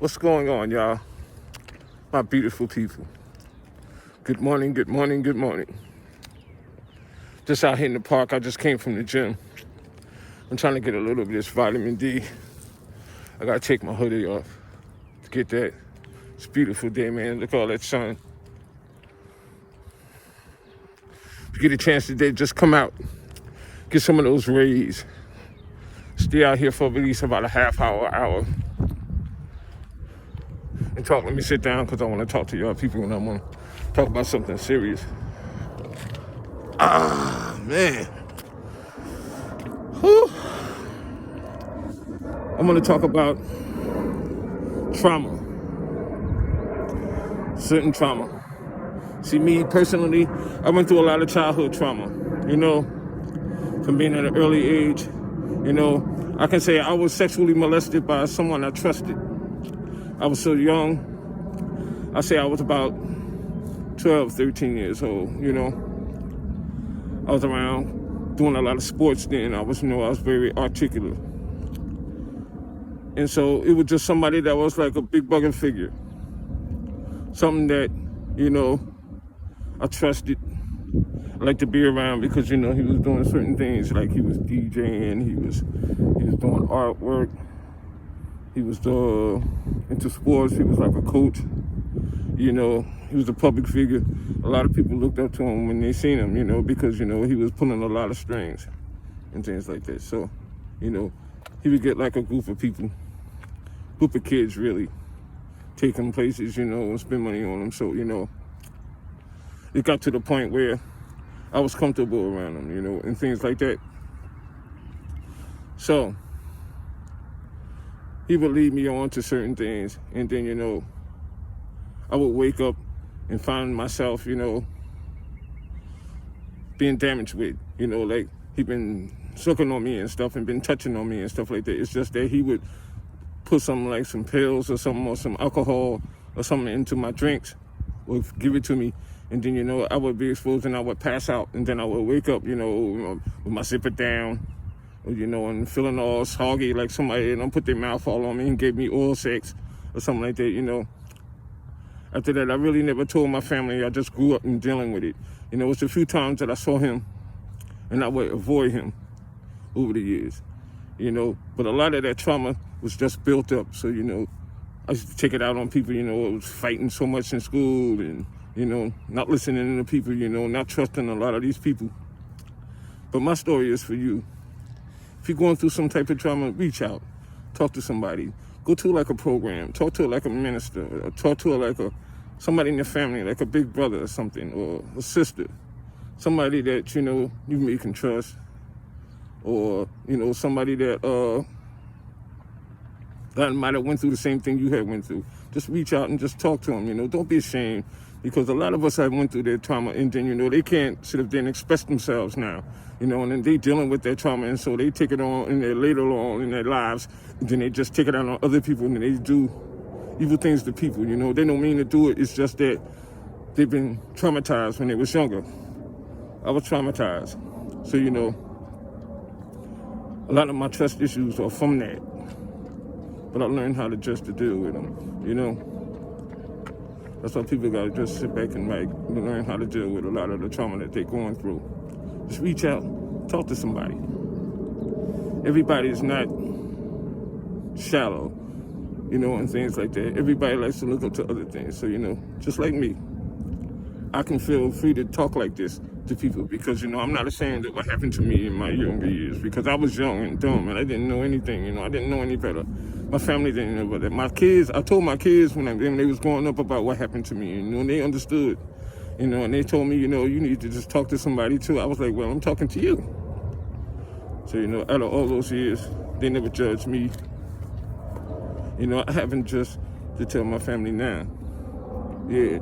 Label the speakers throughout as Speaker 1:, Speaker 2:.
Speaker 1: What's going on, y'all? My beautiful people. Good morning, good morning, good morning. Just out here in the park. I just came from the gym. I'm trying to get a little bit of this vitamin D. I gotta take my hoodie off to get that. It's a beautiful day, man. Look at all that sun. If you get a chance today, just come out. Get some of those rays. Stay out here for at least about a half hour. And talk. Let me sit down because I want to talk to y'all people and I want to talk about something serious. Man. Whew. I'm going to talk about trauma. Certain trauma. See, me personally, I went through a lot of childhood trauma, from being at an early age. I can say I was sexually molested by someone I trusted. I was so young. I say I was about 12, 13 years old, I was around doing a lot of sports then. I was very articulate. And so it was just somebody that was like a big bugging figure. Something that, I trusted. I liked to be around because, he was doing certain things. Like he was DJing, he was doing artwork. He was into sports. He was like a coach. He was a public figure. A lot of people looked up to him when they seen him, because, he was pulling a lot of strings and things like that. So, he would get like a group of kids really, take them places, and spend money on them. So, it got to the point where I was comfortable around him, and things like that. So, he would lead me on to certain things, and then, I would wake up and find myself, being damaged with, like he'd been sucking on me and stuff and been touching on me and stuff like that. It's just that he would put something like some pills or something or some alcohol or something into my drinks or give it to me. And then, I would be exposed and I would pass out. And then I would wake up, with my zipper down, and feeling all soggy like somebody, put their mouth all on me and gave me oral sex or something like that, After that, I really never told my family. I just grew up in dealing with it. It was a few times that I saw him and I would avoid him over the years, But a lot of that trauma was just built up. So, I used to take it out on people, I was fighting so much in school and, not listening to people, not trusting a lot of these people. But my story is for you. If you're going through some type of trauma, reach out, talk to somebody, go to like a program, talk to like a minister, or talk to like somebody in your family, like a big brother or something, or a sister, somebody that, you may can trust, or, somebody that might have went through the same thing you had went through. Just reach out and just talk to them, don't be ashamed, because a lot of us have went through their trauma, and then, they can't sit up there and express themselves now, and then they dealing with their trauma, and so they take it on in their later on in their lives, and then they just take it out on other people, and they do evil things to people, They don't mean to do it. It's just that they've been traumatized when they was younger. I was traumatized. So, a lot of my trust issues are from that. But I learned how to just to deal with them, That's why people got to just sit back and learn how to deal with a lot of the trauma that they're going through. Just reach out, talk to somebody. Everybody is not shallow, and things like that. Everybody likes to look up to other things. So, just like me, I can feel free to talk like this to people because, I'm not ashamed of what happened to me in my younger years because I was young and dumb and I didn't know anything, I didn't know any better. My family didn't know about that. My kids, I told my kids when they was growing up about what happened to me, and they understood, and they told me, you need to just talk to somebody too. I was like, well, I'm talking to you. So, out of all those years, they never judged me. I haven't just to tell my family now. Yeah,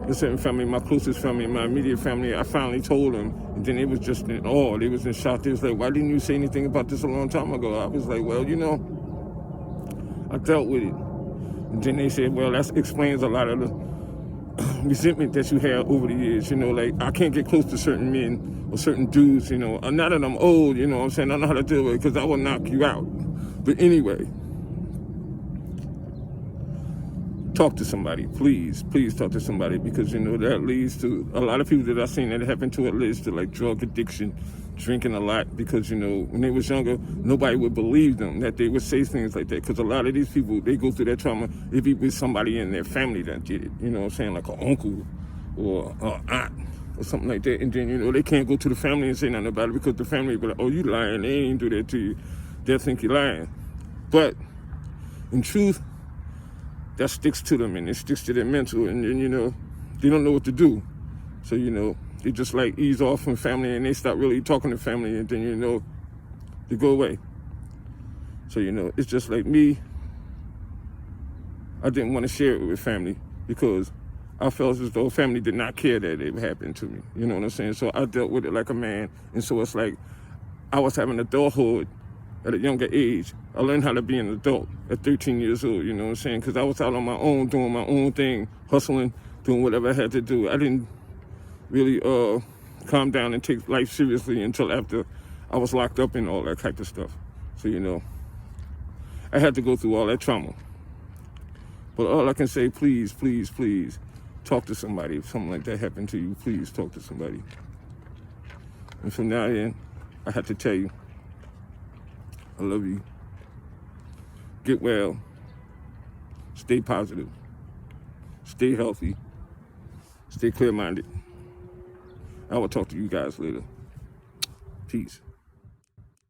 Speaker 1: the certain family, my closest family, my immediate family, I finally told them, and then they was just in awe. They was in shock. They was like, why didn't you say anything about this a long time ago? I was like, well, I dealt with it. And then they said, well, that explains a lot of the resentment that you had over the years, like I can't get close to certain men or certain dudes, now that I'm old, what I'm saying, I know how to deal with it because I will knock you out. But anyway, talk to somebody. Please talk to somebody, because, you know, that leads to a lot of people that I've seen that happen to. It leads to like drug addiction, drinking a lot, because, you know, when they was younger, nobody would believe them, that they would say things like that, because a lot of these people, they go through that trauma, it be with somebody in their family that did it, you know what I'm saying, like an uncle or an aunt or something like that, and then, you know, they can't go to the family and say nothing about it, because the family be like, oh, you lying, they ain't do that to you, they'll think you're lying. But in truth, that sticks to them, and it sticks to their mental, and then, you know, they don't know what to do. So, you know, they just like ease off from family, and they start really talking to family, and then, you know, they go away. So, you know, it's just like me. I didn't want to share it with family, because I felt as though family did not care that it happened to me. You know what I'm saying? So I dealt with it like a man, and so it's like I was having adulthood at a younger age. I learned how to be an adult at 13 years old, you know what I'm saying? Because I was out on my own, doing my own thing, hustling, doing whatever I had to do. I didn't really calm down and take life seriously until after I was locked up and all that type of stuff. So, you know, I had to go through all that trauma. But all I can say, please talk to somebody. If something like that happened to you, please talk to somebody. And from now on, I have to tell you, I love you. Get well. Stay positive. Stay healthy. Stay clear-minded. I will talk to you guys later. Peace.